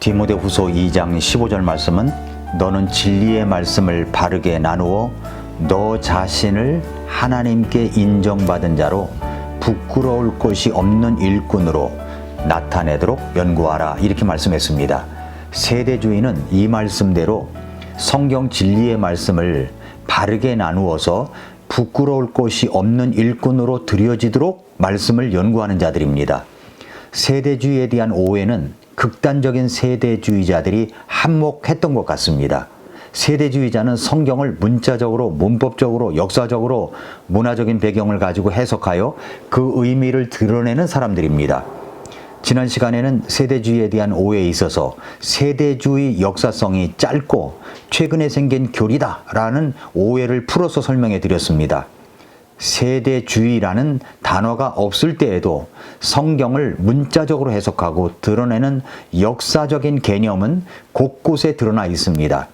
디모데후서 2장 15절 말씀은 너는 진리의 말씀을 바르게 나누어 너 자신을 하나님께 인정받은 자로 부끄러울 것이 없는 일꾼으로 나타내도록 연구하라, 이렇게 말씀했습니다. 세대주의는 이 말씀대로 성경 진리의 말씀을 바르게 나누어서 부끄러울 것이 없는 일꾼으로 드려지도록 말씀을 연구하는 자들입니다. 세대주의에 대한 오해는 극단적인 세대주의자들이 한몫했던 것 같습니다. 세대주의자는 성경을 문자적으로, 문법적으로, 역사적으로, 문화적인 배경을 가지고 해석하여 그 의미를 드러내는 사람들입니다. 지난 시간에는 세대주의에 대한 오해에 있어서 세대주의 역사성이 짧고 최근에 생긴 교리다라는 오해를 풀어서 설명해 드렸습니다. 세대주의라는 단어가 없을 때에도 성경을 문자적으로 해석하고 드러내는 역사적인 개념은 곳곳에 드러나 있습니다.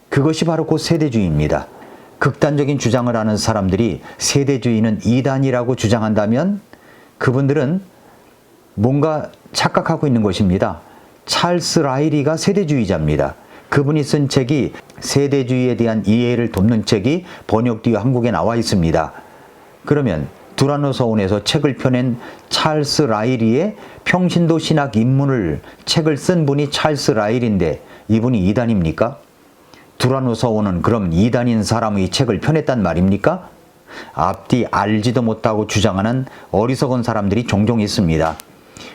그것이 바로 곧 세대주의입니다. 극단적인 주장을 하는 사람들이 세대주의는 이단이라고 주장한다면 그분들은 뭔가 착각하고 있는 것입니다. 찰스 라이리가 세대주의자입니다. 그분이 쓴 책이 세대주의에 대한 이해를 돕는 책이 번역되어 한국에 나와 있습니다. 그러면 두란노 서원에서 책을 펴낸 찰스 라이리의 평신도 신학 입문을 책을 쓴 분이 찰스 라이리인데 이분이 이단입니까? 두란노 서원은 그럼 이단인 사람의 책을 펴냈단 말입니까? 앞뒤 알지도 못하고 주장하는 어리석은 사람들이 종종 있습니다.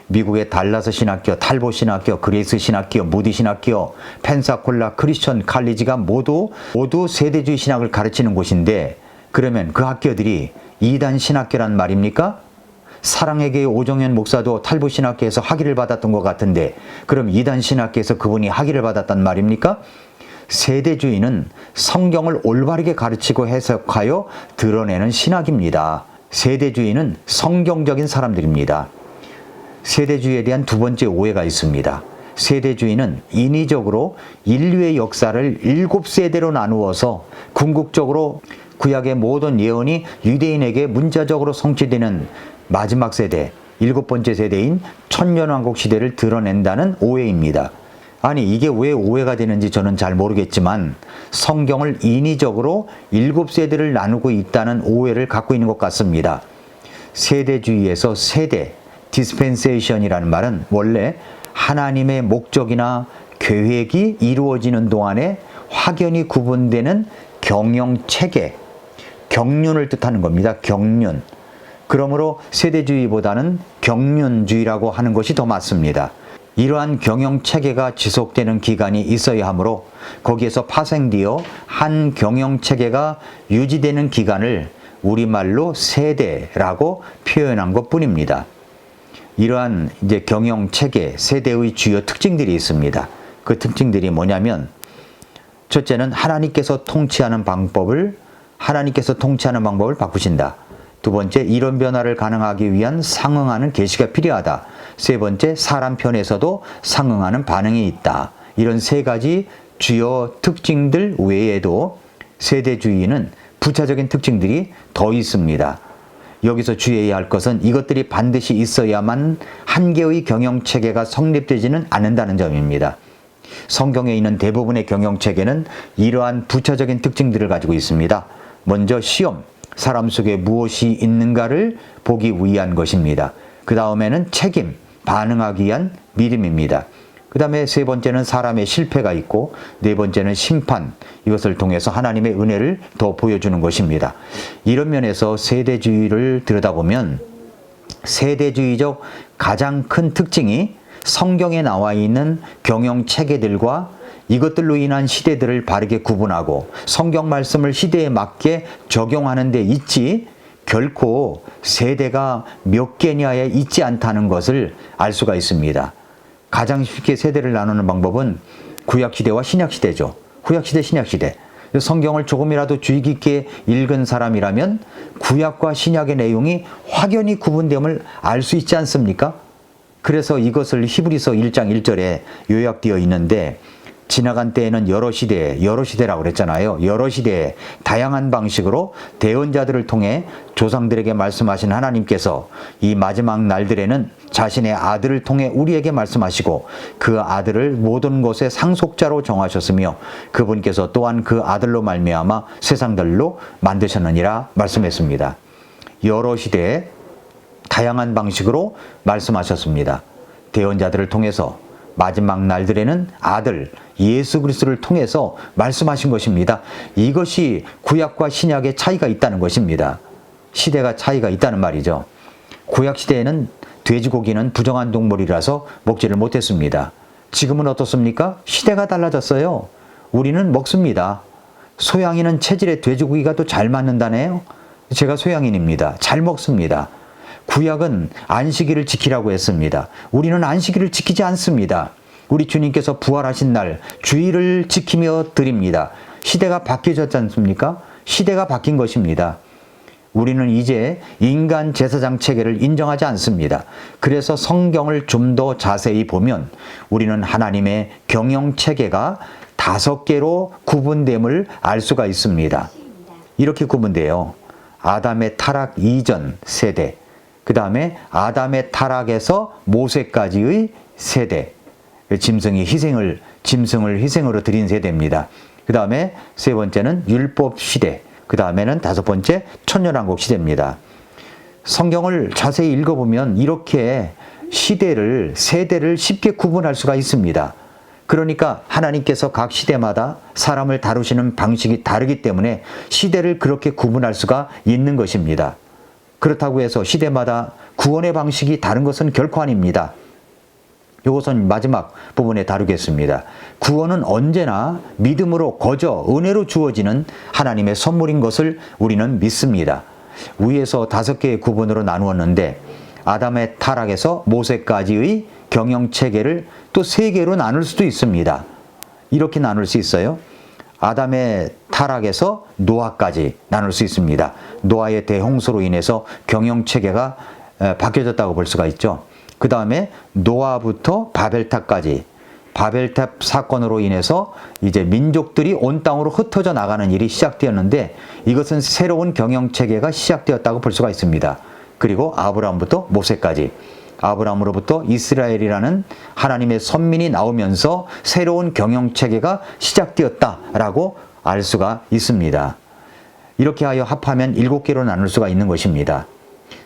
미국의 달라스 신학교, 탈보 신학교, 그레이스 신학교, 무디 신학교, 펜사콜라 크리스천 칼리지가 모두 세대주의 신학을 가르치는 곳인데 그러면 그 학교들이 이단 신학교란 말입니까? 사랑의 교회 오정현 목사도 탈보 신학교에서 학위를 받았던 것 같은데 그럼 이단 신학교에서 그분이 학위를 받았단 말입니까? 세대주의는 성경을 올바르게 가르치고 해석하여 드러내는 신학입니다. 세대주의는 성경적인 사람들입니다. 세대주의에 대한 두 번째 오해가 있습니다. 세대주의는 인위적으로 인류의 역사를 7세대로 나누어서 궁극적으로 구약의 모든 예언이 유대인에게 문자적으로 성취되는 마지막 세대, 7번째 세대인 천년왕국 시대를 드러낸다는 오해입니다. 아니 이게 왜 오해가 되는지 저는 잘 모르겠지만 성경을 인위적으로 7세대를 나누고 있다는 오해를 갖고 있는 것 같습니다. 세대주의에서 세대, 디스펜세이션이라는 말은 원래 하나님의 목적이나 계획이 이루어지는 동안에 확연히 구분되는 경영체계, 경륜을 뜻하는 겁니다. 경륜. 그러므로 세대주의보다는 경륜주의라고 하는 것이 더 맞습니다. 이러한 경영체계가 지속되는 기간이 있어야 하므로 거기에서 파생되어 한 경영체계가 유지되는 기간을 우리말로 세대라고 표현한 것 뿐입니다. 이러한 이제 경영체계, 세대의 주요 특징들이 있습니다. 그 특징들이 뭐냐면 첫째는 하나님께서 통치하는 방법을 바꾸신다. 두 번째, 이런 변화를 가능하기 위한 상응하는 계시가 필요하다. 세 번째, 사람 편에서도 상응하는 반응이 있다. 이런 세 가지 주요 특징들 외에도 세대주의는 부차적인 특징들이 더 있습니다. 여기서 주의해야 할 것은 이것들이 반드시 있어야만 한 개의 경영체계가 성립되지는 않는다는 점입니다. 성경에 있는 대부분의 경영체계는 이러한 부차적인 특징들을 가지고 있습니다. 먼저 시험, 사람 속에 무엇이 있는가를 보기 위한 것입니다. 그 다음에는 책임, 반응하기 위한 믿음입니다. 그 다음에 세 번째는 사람의 실패가 있고 네 번째는 심판, 이것을 통해서 하나님의 은혜를 더 보여주는 것입니다. 이런 면에서 세대주의를 들여다보면 세대주의적 가장 큰 특징이 성경에 나와 있는 경영체계들과 이것들로 인한 시대들을 바르게 구분하고 성경 말씀을 시대에 맞게 적용하는 데 있지 결코 세대가 몇 개냐에 있지 않다는 것을 알 수가 있습니다. 가장 쉽게 세대를 나누는 방법은 구약시대와 신약시대죠. 구약시대, 신약시대. 성경을 조금이라도 주의 깊게 읽은 사람이라면 구약과 신약의 내용이 확연히 구분됨을 알 수 있지 않습니까? 그래서 이것을 히브리서 1장 1절에 요약되어 있는데 지나간 때에는 여러 시대라고 그랬잖아요. 여러 시대에 다양한 방식으로 대언자들을 통해 조상들에게 말씀하신 하나님께서 이 마지막 날들에는 자신의 아들을 통해 우리에게 말씀하시고 그 아들을 모든 것의 상속자로 정하셨으며 그분께서 또한 그 아들로 말미암아 세상들로 만드셨느니라 말씀했습니다. 여러 시대에 다양한 방식으로 말씀하셨습니다. 대언자들을 통해서 마지막 날들에는 아들 예수 그리스도를 통해서 말씀하신 것입니다. 이것이 구약과 신약의 차이가 있다는 것입니다. 시대가 차이가 있다는 말이죠. 구약 시대에는 돼지고기는 부정한 동물이라서 먹지를 못했습니다. 지금은 어떻습니까? 시대가 달라졌어요. 우리는 먹습니다. 소양인은 체질에 돼지고기가 또 잘 맞는다네요. 제가 소양인입니다. 잘 먹습니다. 구약은 안식일을 지키라고 했습니다. 우리는 안식일을 지키지 않습니다. 우리 주님께서 부활하신 날 주일을 지키며 드립니다. 시대가 바뀌어졌지 않습니까? 시대가 바뀐 것입니다. 우리는 이제 인간 제사장 체계를 인정하지 않습니다. 그래서 성경을 좀 더 자세히 보면 우리는 하나님의 경영 체계가 5개로 구분됨을 알 수가 있습니다. 이렇게 구분돼요. 아담의 타락 이전 세대, 그 다음에 아담의 타락에서 모세까지의 세대, 짐승을 희생으로 드린 세대입니다. 그 다음에 세 번째는 율법 시대, 그 다음에는 5번째 천년왕국 시대입니다. 성경을 자세히 읽어보면 이렇게 세대를 쉽게 구분할 수가 있습니다. 그러니까 하나님께서 각 시대마다 사람을 다루시는 방식이 다르기 때문에 시대를 그렇게 구분할 수가 있는 것입니다. 그렇다고 해서 시대마다 구원의 방식이 다른 것은 결코 아닙니다. 이것은 마지막 부분에 다루겠습니다. 구원은 언제나 믿음으로 거저 은혜로 주어지는 하나님의 선물인 것을 우리는 믿습니다. 위에서 5개의 구분으로 나누었는데 아담의 타락에서 모세까지의 경영체계를 또 3개로 나눌 수도 있습니다. 이렇게 나눌 수 있어요. 아담의 타락에서 노아까지 나눌 수 있습니다. 노아의 대홍수로 인해서 경영체계가 바뀌어졌다고 볼 수가 있죠. 그 다음에 노아부터 바벨탑까지, 바벨탑 사건으로 인해서 이제 민족들이 온 땅으로 흩어져 나가는 일이 시작되었는데 이것은 새로운 경영체계가 시작되었다고 볼 수가 있습니다. 그리고 아브라함부터 모세까지, 아브라함으로부터 이스라엘이라는 하나님의 선민이 나오면서 새로운 경영체계가 시작되었다라고 알 수가 있습니다. 이렇게 하여 합하면 7개로 나눌 수가 있는 것입니다.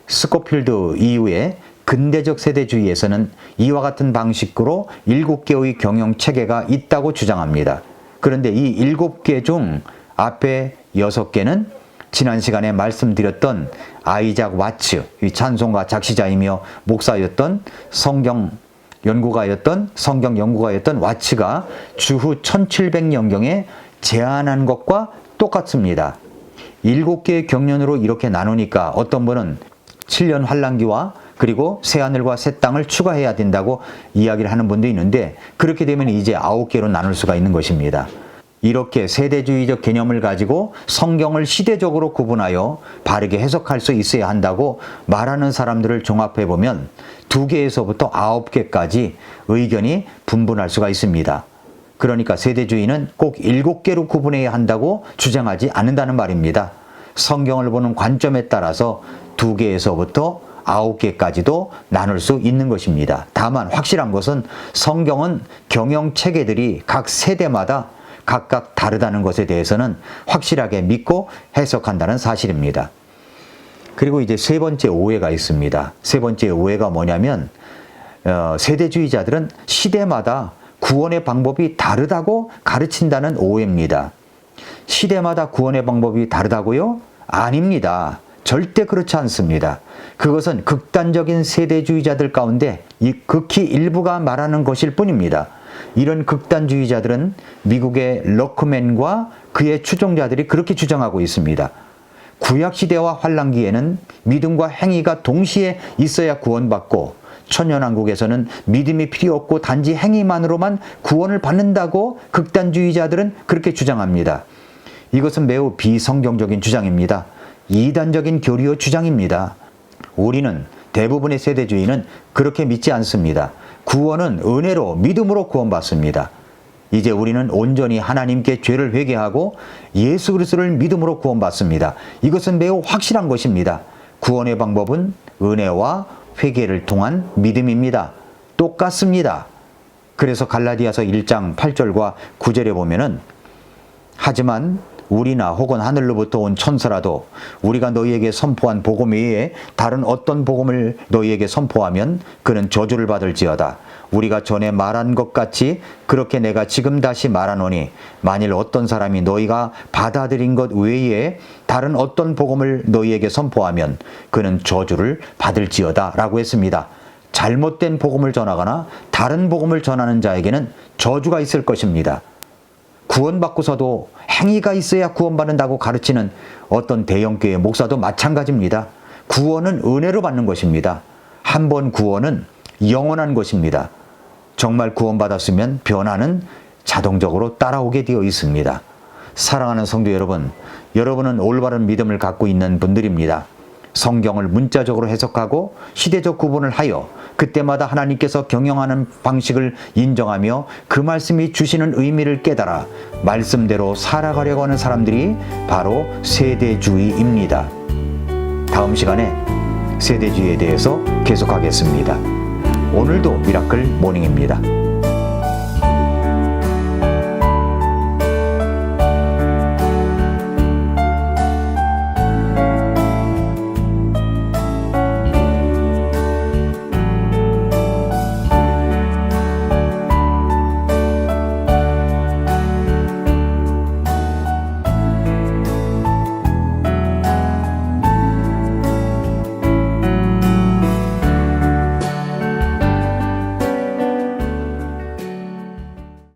스코필드 이후에 근대적 세대주의에서는 이와 같은 방식으로 7개의 경영체계가 있다고 주장합니다. 그런데 이 7개 중 앞에 6개는 지난 시간에 말씀드렸던 아이작 와츠, 찬송가 작시자이며 목사였던 성경 연구가였던 와츠가 주후 1700년경에 제안한 것과 똑같습니다. 7개의 경륜으로 이렇게 나누니까 어떤 분은 7년 환란기와 그리고 새하늘과 새 땅을 추가해야 된다고 이야기를 하는 분도 있는데 그렇게 되면 이제 9개로 나눌 수가 있는 것입니다. 이렇게 세대주의적 개념을 가지고 성경을 시대적으로 구분하여 바르게 해석할 수 있어야 한다고 말하는 사람들을 종합해보면 2개에서부터 9개까지 의견이 분분할 수가 있습니다. 그러니까 세대주의는 꼭 7개로 구분해야 한다고 주장하지 않는다는 말입니다. 성경을 보는 관점에 따라서 2개에서부터 9개까지도 나눌 수 있는 것입니다. 다만 확실한 것은 성경은 경영체계들이 각 세대마다 각각 다르다는 것에 대해서는 확실하게 믿고 해석한다는 사실입니다. 그리고 이제 3번째 오해가 있습니다. 3번째 오해가 뭐냐면 세대주의자들은 시대마다 구원의 방법이 다르다고 가르친다는 오해입니다. 시대마다 구원의 방법이 다르다고요? 아닙니다. 절대 그렇지 않습니다. 그것은 극단적인 세대주의자들 가운데 극히 일부가 말하는 것일 뿐입니다. 이런 극단주의자들은 미국의 럭크맨과 그의 추종자들이 그렇게 주장하고 있습니다. 구약시대와 환란기에는 믿음과 행위가 동시에 있어야 구원받고 천년왕국에서는 믿음이 필요 없고 단지 행위만으로만 구원을 받는다고 극단주의자들은 그렇게 주장합니다. 이것은 매우 비성경적인 주장입니다. 이단적인 교리의 주장입니다. 우리는 대부분의 세대주의는 그렇게 믿지 않습니다. 구원은 은혜로 믿음으로 구원받습니다. 이제 우리는 온전히 하나님께 죄를 회개하고 예수 그리스도를 믿음으로 구원받습니다. 이것은 매우 확실한 것입니다. 구원의 방법은 은혜와 회개를 통한 믿음입니다. 똑같습니다. 그래서 갈라디아서 1장 8절과 9절에 보면은 하지만 우리나 혹은 하늘로부터 온 천사라도 우리가 너희에게 선포한 복음 외에 다른 어떤 복음을 너희에게 선포하면 그는 저주를 받을지어다. 우리가 전에 말한 것 같이 그렇게 내가 지금 다시 말하노니 만일 어떤 사람이 너희가 받아들인 것 외에 다른 어떤 복음을 너희에게 선포하면 그는 저주를 받을지어다 라고 했습니다. 잘못된 복음을 전하거나 다른 복음을 전하는 자에게는 저주가 있을 것입니다. 구원받고서도 행위가 있어야 구원받는다고 가르치는 어떤 대형교회 목사도 마찬가지입니다. 구원은 은혜로 받는 것입니다. 한 번 구원은 영원한 것입니다. 정말 구원받았으면 변화는 자동적으로 따라오게 되어 있습니다. 사랑하는 성도 여러분, 여러분은 올바른 믿음을 갖고 있는 분들입니다. 성경을 문자적으로 해석하고 시대적 구분을 하여 그때마다 하나님께서 경영하는 방식을 인정하며 그 말씀이 주시는 의미를 깨달아 말씀대로 살아가려고 하는 사람들이 바로 세대주의입니다. 다음 시간에 세대주의에 대해서 계속하겠습니다. 오늘도 미라클 모닝입니다.